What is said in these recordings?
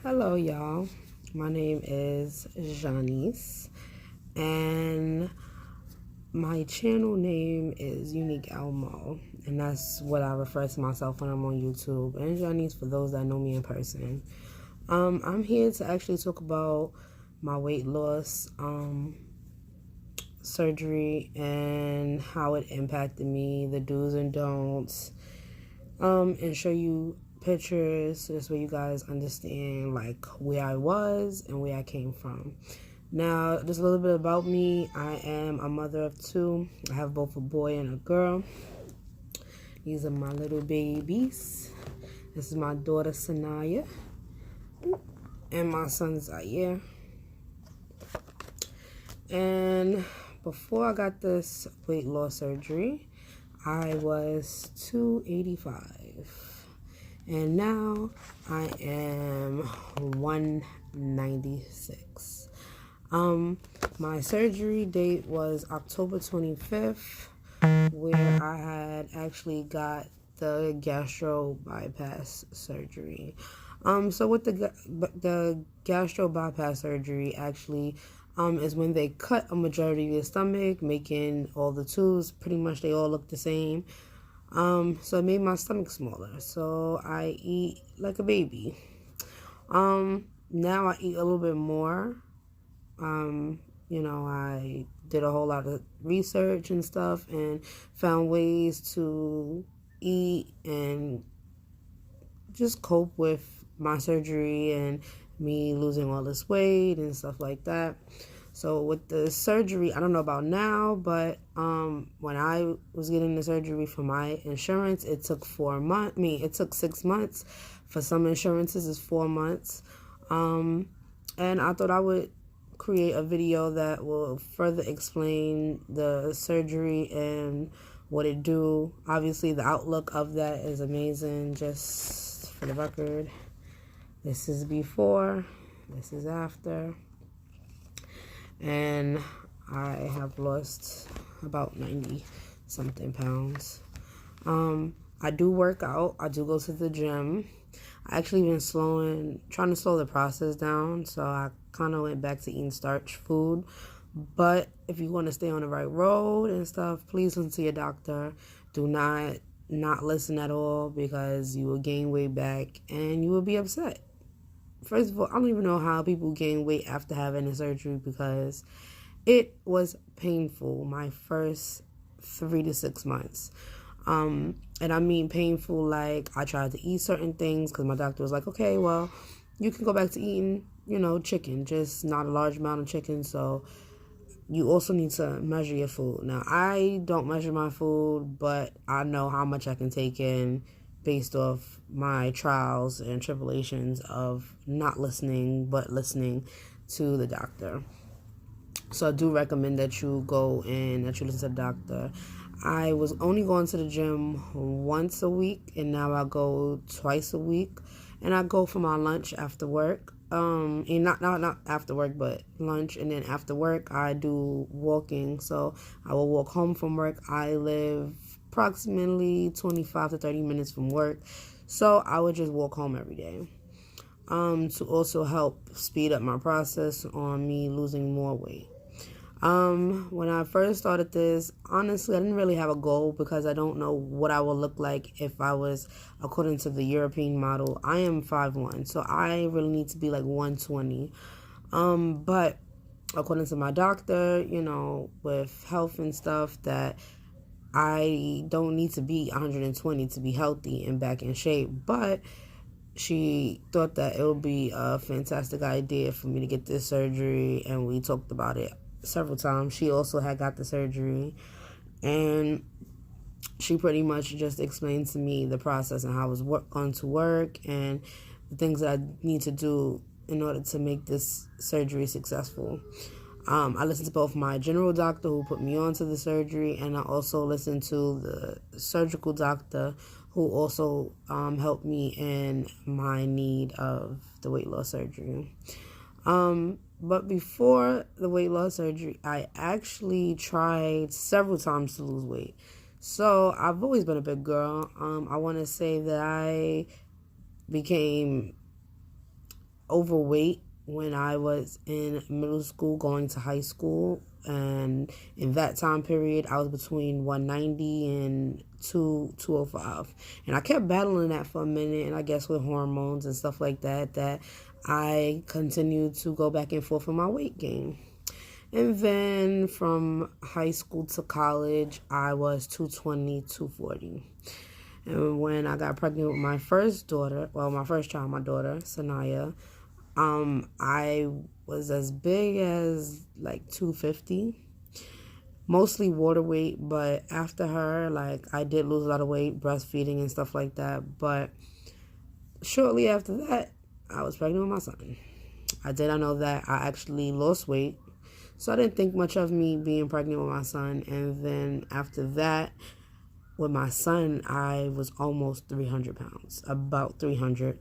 Hello, y'all. My name is Janice, and my channel name is Unique Elmo, and that's what I refer to myself when I'm on YouTube. And Janice, for those that know me in person. I'm here to actually talk about my weight loss surgery and how it impacted me, the do's and don'ts, and show you pictures so this way you guys understand like where I was and where I came from. Now, just a little bit about me. I am a mother of two. I have both a boy and a girl. These are my little babies. This is my daughter Sanaya and my son Zaire. And before I got this weight loss surgery, I was 285. And now I am 196. My surgery date was October 25th, where I had actually got the gastro bypass surgery. So with the gastro bypass surgery, actually, is when they cut a majority of your stomach, making all the tubes pretty much they all look the same. So it made my stomach smaller. So I eat like a baby. Now I eat a little bit more. I did a whole lot of research and stuff and found ways to eat and just cope with my surgery and me losing all this weight and stuff like that. So with the surgery, I don't know about now, but when I was getting the surgery for my insurance, it took 4 months. It took 6 months. For some insurances, it's 4 months. And I thought I would create a video that will further explain the surgery and what it do. Obviously, the outlook of that is amazing. Just for the record, this is before, this is after. And I have lost about 90 something pounds. I do work out. I do go to the gym. I actually been trying to slow the process down. So I kind of went back to eating starch food. But if you want to stay on the right road and stuff, please listen to your doctor. Do not listen at all, because you will gain weight back and you will be upset. First of all, I don't even know how people gain weight after having a surgery, because it was painful my first 3 to 6 months. And I mean painful, like I tried to eat certain things because my doctor was like, okay, well, you can go back to eating, chicken, just not a large amount of chicken. So you also need to measure your food. Now, I don't measure my food, but I know how much I can take in based off my trials and tribulations of not listening, but listening to the doctor. So I do recommend that you go and that you listen to the doctor. I was only going to the gym once a week, and now I go twice a week. And I go for my lunch after work. And not after work, but lunch, and then after work I do walking. So I will walk home from work. I live approximately 25 to 30 minutes from work, so I would just walk home every day. To also help speed up my process on me losing more weight. When I first started this, honestly, I didn't really have a goal because I don't know what I would look like if I was according to the European model. I am 5'1", so I really need to be like 120. But according to my doctor, with health and stuff, that I don't need to be 120 to be healthy and back in shape. But she thought that it would be a fantastic idea for me to get this surgery, and we talked about it several times. She also had got the surgery, and she pretty much just explained to me the process and how I was going to work and the things that I need to do in order to make this surgery successful. I listened to both my general doctor who put me on to the surgery, and I also listened to the surgical doctor who also helped me in my need of the weight loss surgery. But before the weight loss surgery, I actually tried several times to lose weight. So I've always been a big girl. I want to say that I became overweight when I was in middle school going to high school, and in that time period I was between 190 and 205, and I kept battling that for a minute, and I guess with hormones and stuff like that I continued to go back and forth with my weight gain. And then from high school to college I was 220, 240. And when I got pregnant with my first daughter, well, my first child, my daughter, Sanaya, I was as big as like 250, mostly water weight, but after her, like, I did lose a lot of weight, breastfeeding and stuff like that. But shortly after that, I was pregnant with my son. I know that I actually lost weight, so I didn't think much of me being pregnant with my son. And then after that, with my son, I was almost 300 pounds, about 300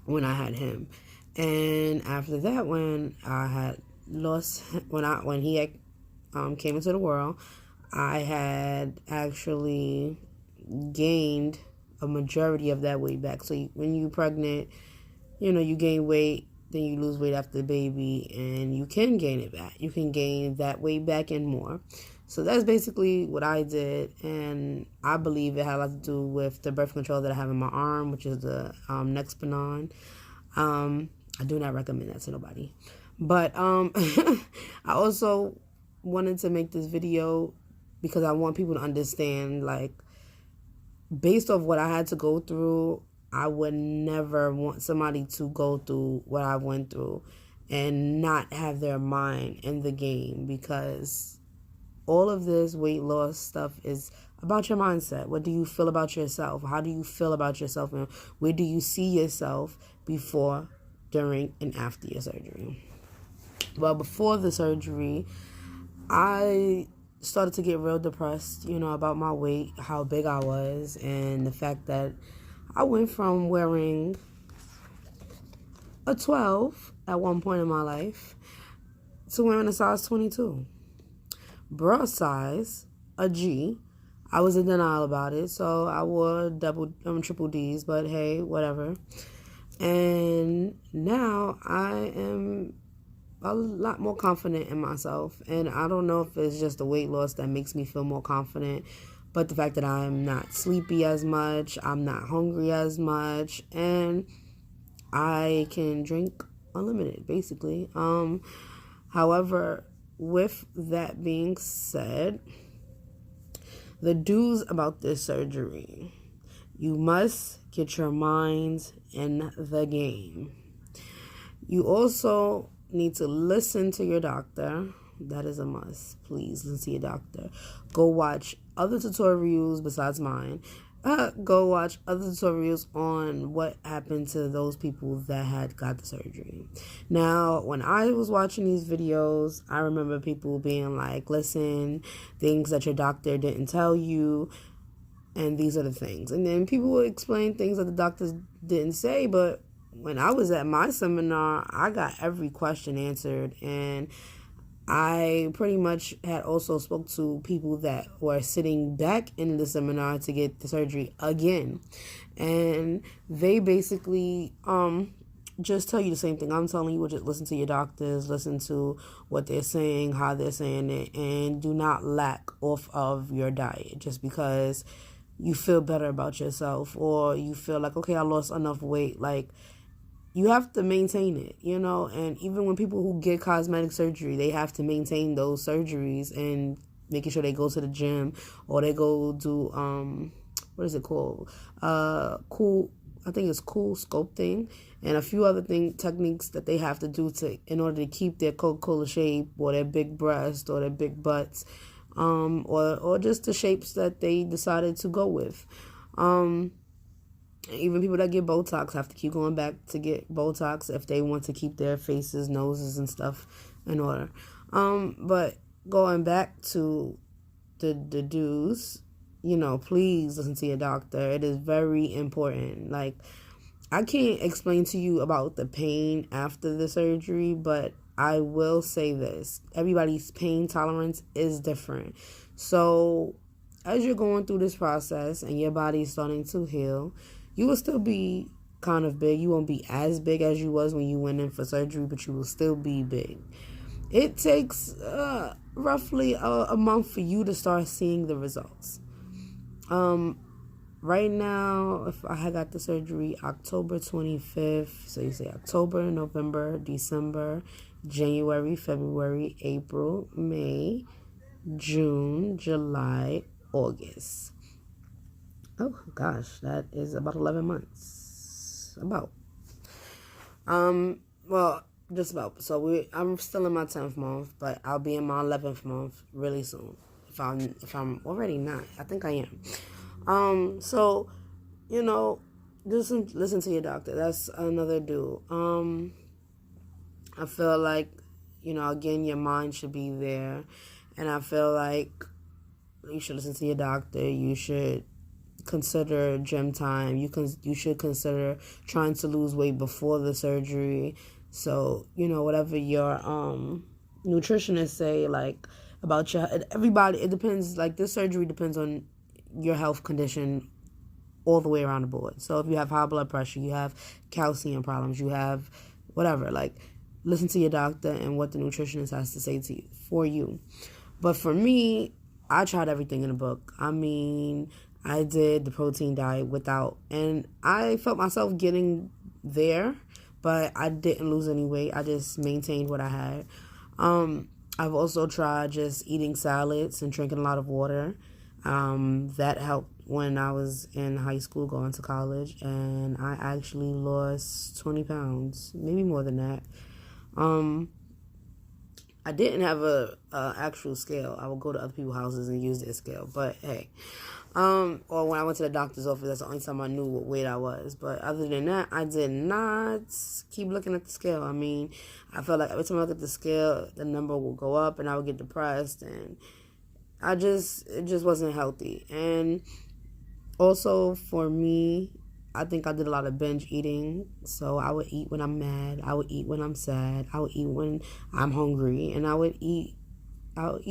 when I had him. And after that, when I had lost, when he had, came into the world, I had actually gained a majority of that weight back. So when you're pregnant, you gain weight, then you lose weight after the baby, and you can gain it back. You can gain that weight back and more. So that's basically what I did, and I believe it had a lot to do with the birth control that I have in my arm, which is the Nexplanon. I do not recommend that to nobody. But I also wanted to make this video because I want people to understand, like, based off what I had to go through, I would never want somebody to go through what I went through and not have their mind in the game, because all of this weight loss stuff is about your mindset. What do you feel about yourself? How do you feel about yourself? And where do you see yourself before, during, and after your surgery? Well, before the surgery, I started to get real depressed, about my weight, how big I was, and the fact that I went from wearing a 12 at one point in my life to wearing a size 22. Bra size, a G. I was in denial about it, so I wore triple D's, but hey, whatever. And now I am a lot more confident in myself, and I don't know if it's just the weight loss that makes me feel more confident, but the fact that I'm not sleepy as much, I'm not hungry as much, and I can drink unlimited, basically. However, with that being said, the do's about this surgery: you must get your minds in the game. You also need to listen to your doctor. That is a must. Please listen to your doctor. Go watch other tutorials besides mine. Go watch other tutorials on what happened to those people that had got the surgery. Now, when I was watching these videos, I remember people being like, listen, things that your doctor didn't tell you, and these are the things. And then people would explain things that the doctors didn't say, but when I was at my seminar, I got every question answered, and I pretty much had also spoke to people that were sitting back in the seminar to get the surgery again, and they basically just tell you the same thing I'm telling you. Just listen to your doctors, listen to what they're saying, how they're saying it, and do not lack off of your diet just because you feel better about yourself, or you feel like, okay, I lost enough weight. Like, you have to maintain it, and even when people who get cosmetic surgery, they have to maintain those surgeries and making sure they go to the gym, or they go do what is it called, I think it's cool sculpting, and a few other techniques that they have to do in order to keep their Coca-Cola shape, or their big breast, or their big butts, or just the shapes that they decided to go with. Even people that get Botox have to keep going back to get Botox if they want to keep their faces, noses, and stuff in order. But going back to the do's, please listen to your doctor. It is very important. Like, I can't explain to you about the pain after the surgery, but I will say this: everybody's pain tolerance is different. So as you're going through this process and your body's starting to heal, you will still be kind of big. You won't be as big as you was when you went in for surgery, but you will still be big. It takes roughly a month for you to start seeing the results. Right now, if I had got the surgery October 25th, so you say October, November, December, January, February, April, May, June, July, August. Oh gosh, that is about 11 months. About. Well, just about. So I'm still in my 10th month, but I'll be in my 11th month really soon. If I'm already not, I think I am. So, you know, listen to your doctor. That's another do. I feel like, again, your mind should be there, and I feel like you should listen to your doctor. You should consider gym time. You should consider trying to lose weight before the surgery. So, whatever your nutritionists say, like, about everybody, it depends. Like, this surgery depends on your health condition all the way around the board. So if you have high blood pressure, you have calcium problems, you have whatever, like, listen to your doctor and what the nutritionist has to say to you for you. But for me, I tried everything in the book. I mean, I did the protein diet without, and I felt myself getting there, but I didn't lose any weight. I just maintained what I had. I've also tried just eating salads and drinking a lot of water. That helped when I was in high school going to college, and I actually lost 20 pounds, maybe more than that. I didn't have a actual scale. I would go to other people's houses and use their scale, but hey. Or when I went to the doctor's office, that's the only time I knew what weight I was. But other than that, I did not keep looking at the scale. I mean, I felt like every time I look at the scale, the number would go up and I would get depressed, and it just wasn't healthy. And also for me, I think I did a lot of binge eating. So I would eat when I'm mad, I would eat when I'm sad, I would eat when I'm hungry, and I would eat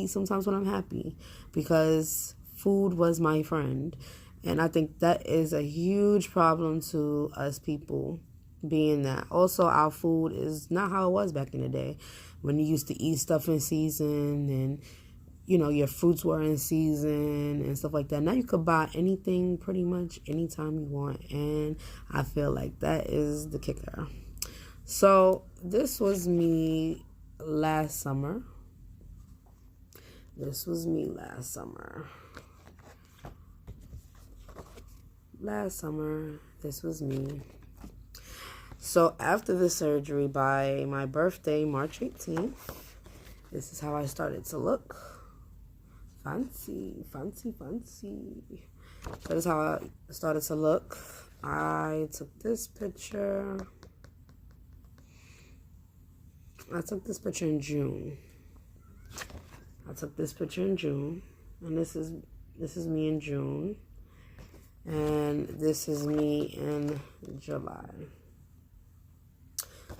sometimes when I'm happy, because food was my friend. And I think that is a huge problem to us people, being that also our food is not how it was back in the day when you used to eat stuff in season, and your fruits were in season and stuff like that. Now you could buy anything pretty much anytime you want, and I feel like that is the kicker. So this was me last summer. This was me. So after the surgery, by my birthday, March 18th, this is how I started to look. Fancy. That is how I started to look. I took this picture in June. And this is me in June, and this is me in July.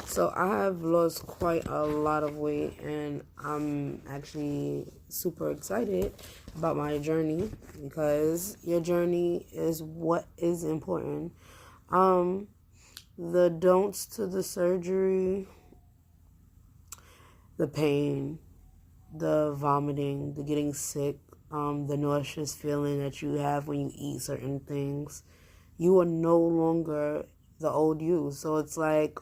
So I have lost quite a lot of weight, and I'm actually super excited about my journey, because your journey is what is important. The don'ts to the surgery, the pain, the vomiting, the getting sick, the nauseous feeling that you have when you eat certain things. You are no longer the old you. So it's like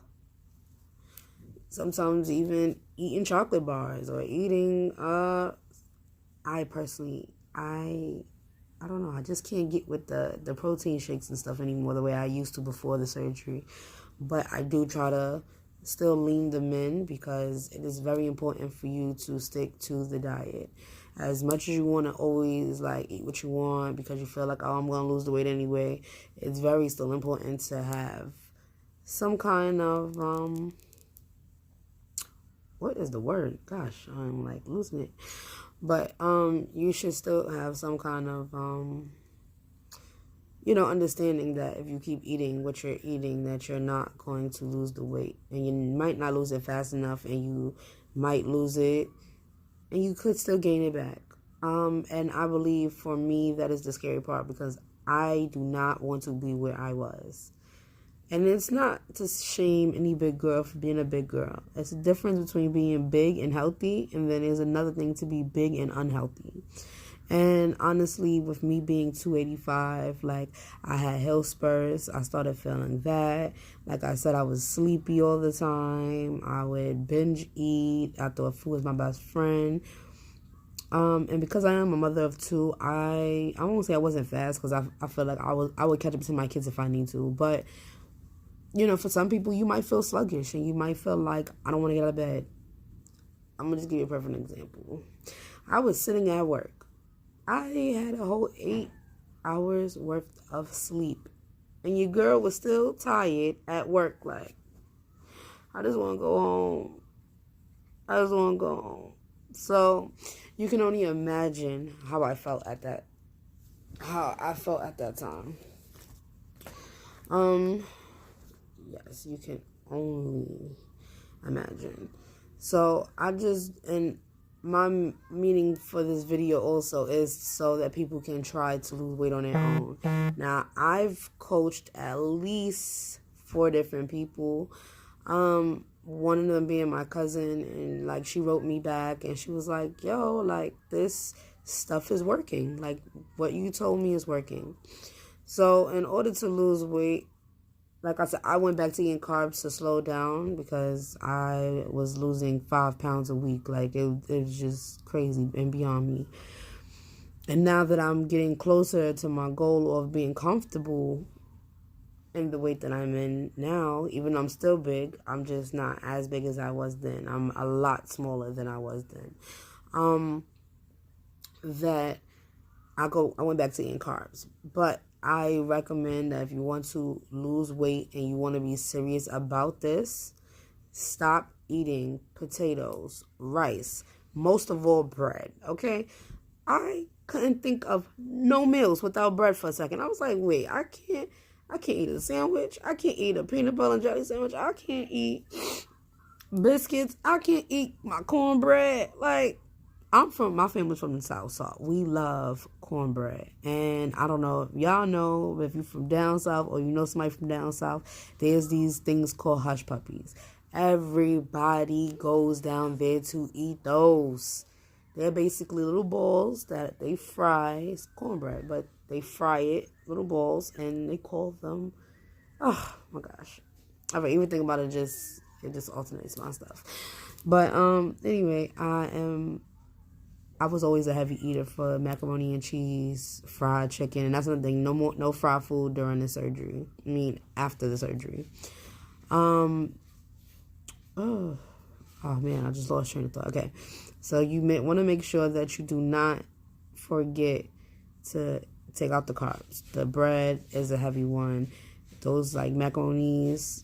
sometimes even eating chocolate bars or eating, I don't know, I just can't get with the protein shakes and stuff anymore the way I used to before the surgery. But I do try to still lean them in, because it is very important for you to stick to the diet. As much as you want to always eat what you want because you feel like, oh, I'm going to lose the weight anyway, it's very still important to have some kind of, what is the word? Gosh, I'm losing it. But you should still have some kind of, understanding that if you keep eating what you're eating, that you're not going to lose the weight. And you might not lose it fast enough, and you might lose it, and you could still gain it back. And I believe for me, that is the scary part, because I do not want to be where I was. And it's not to shame any big girl for being a big girl. It's a difference between being big and healthy, and then there's another thing to be big and unhealthy. And honestly, with me being 285, like, I had hill spurs. I started feeling that. Like I said, I was sleepy all the time. I would binge eat. I thought food was my best friend. And because I am a mother of two, I won't say I wasn't fast, because I feel like I would catch up to my kids if I need to. But, for some people, you might feel sluggish and you might feel like, I don't want to get out of bed. I'm going to just give you a perfect example. I was sitting at work. I had a whole 8 hours worth of sleep. And your girl was still tired at work. Like, I just want to go home. So you can only imagine how I felt at that time. Yes, you can only imagine. So and my meaning for this video also is so that people can try to lose weight on their own. Now, I've coached at least 4 different people. One of them being my cousin, and like, she wrote me back and she was like, yo, like, this stuff is working. Like, what you told me is working. So in order to lose weight, like I said, I went back to eating carbs to slow down because I was losing 5 pounds a week. Like, it was just crazy and beyond me. And now that I'm getting closer to my goal of being comfortable in the weight that I'm in now, even though I'm still big, I'm just not as big as I was then. I'm a lot smaller than I was then. That I went back to eating carbs. But I recommend that if you want to lose weight and you want to be serious about this, stop eating potatoes, rice, most of all bread, okay? I couldn't think of no meals without bread for a second. I was like, wait, I can't eat a sandwich. I can't eat a peanut butter and jelly sandwich. I can't eat biscuits. I can't eat my cornbread. Like, my family's from the South, so we love cornbread. And I don't know if y'all know, if you're from down South or you know somebody from down South, there's these things called hush puppies. Everybody goes down there to eat those. They're basically little balls that they fry. It's cornbread, but they fry it, little balls, and they call them, oh my gosh. I mean, even think about it, it just alternates my stuff. But anyway, I was always a heavy eater for macaroni and cheese, fried chicken, and that's another thing. No fried food during the surgery. I mean, after the surgery. Oh man, I just lost train of thought. Okay, so you want to make sure that you do not forget to take out the carbs. The bread is a heavy one. Those like macaronis,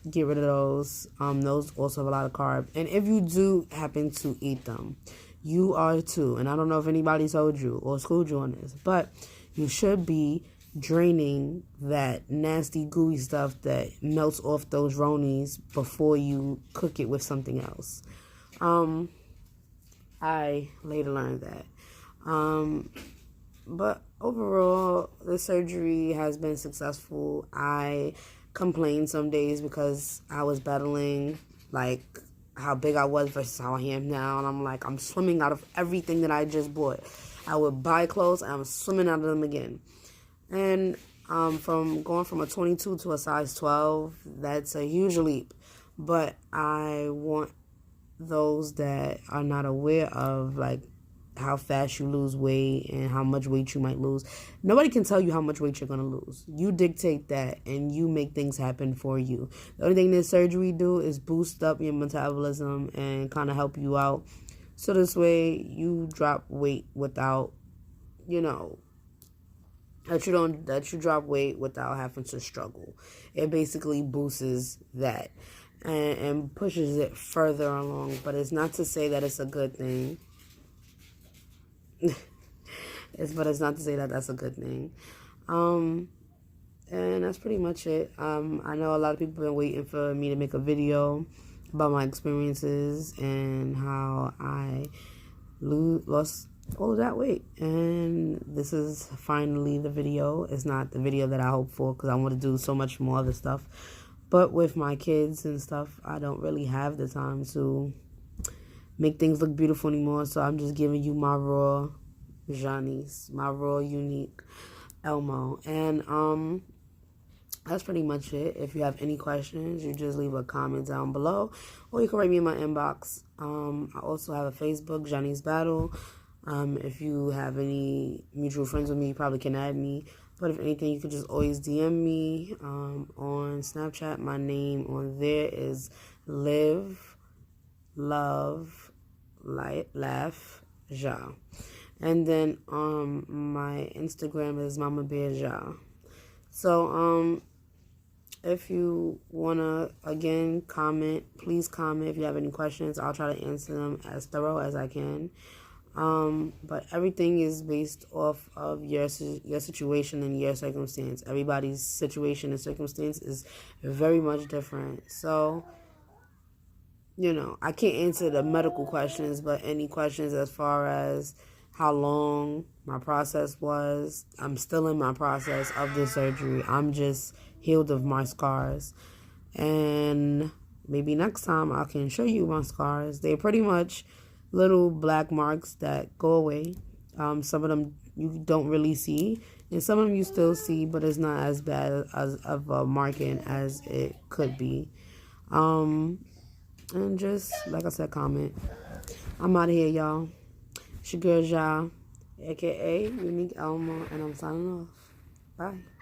get rid of those. Those also have a lot of carb. And if you do happen to eat them, you are too, and I don't know if anybody told you or schooled you on this, but you should be draining that nasty gooey stuff that melts off those Ronies before you cook it with something else. I later learned that. But overall, the surgery has been successful. I complained some days because I was battling, like, how big I was versus how I am now. And I'm swimming out of everything that I just bought. I would buy clothes and I'm swimming out of them again. And from going from a 22 to a size 12, that's a huge leap. But I want those that are not aware of, like, how fast you lose weight and how much weight you might lose. Nobody can tell you how much weight you're going to lose. You dictate that and you make things happen for you. The only thing this surgery do is boost up your metabolism and kind of help you out. So this way you drop weight without, that you drop weight without having to struggle. It basically boosts that and pushes it further along. But it's not to say that it's a good thing. But it's not to say that that's a good thing. And that's pretty much it. I know a lot of people have been waiting for me to make a video about my experiences and how I lost all of that weight. And this is finally the video. It's not the video that I hope for because I want to do so much more other stuff. But with my kids and stuff, I don't really have the time to make things look beautiful anymore. So I'm just giving you my raw Johnny's, my raw unique Elmo. And that's pretty much it. If you have any questions, you just leave a comment down below, or you can write me in my inbox. I also have a Facebook, Johnny's Battle. If you have any mutual friends with me, you probably can add me. But if anything, you can just always DM me on Snapchat. My name on there is Live, Love, Light, Laugh, Ja. And then my Instagram is Mama Bear Ja. So if you wanna again comment, please comment. If you have any questions, I'll try to answer them as thorough as I can. But everything is based off of your situation and your circumstance. Everybody's situation and circumstance is very much different. So, I can't answer the medical questions, but any questions as far as how long my process was, I'm still in my process of the surgery. I'm just healed of my scars. And maybe next time I can show you my scars. They're pretty much little black marks that go away. Some of them you don't really see, and some of them you still see, but it's not as bad as of a marking as it could be. And just like I said, comment. I'm out of here, y'all. It's your girl Ja, aka Unique Elmo, and I'm signing off. Bye.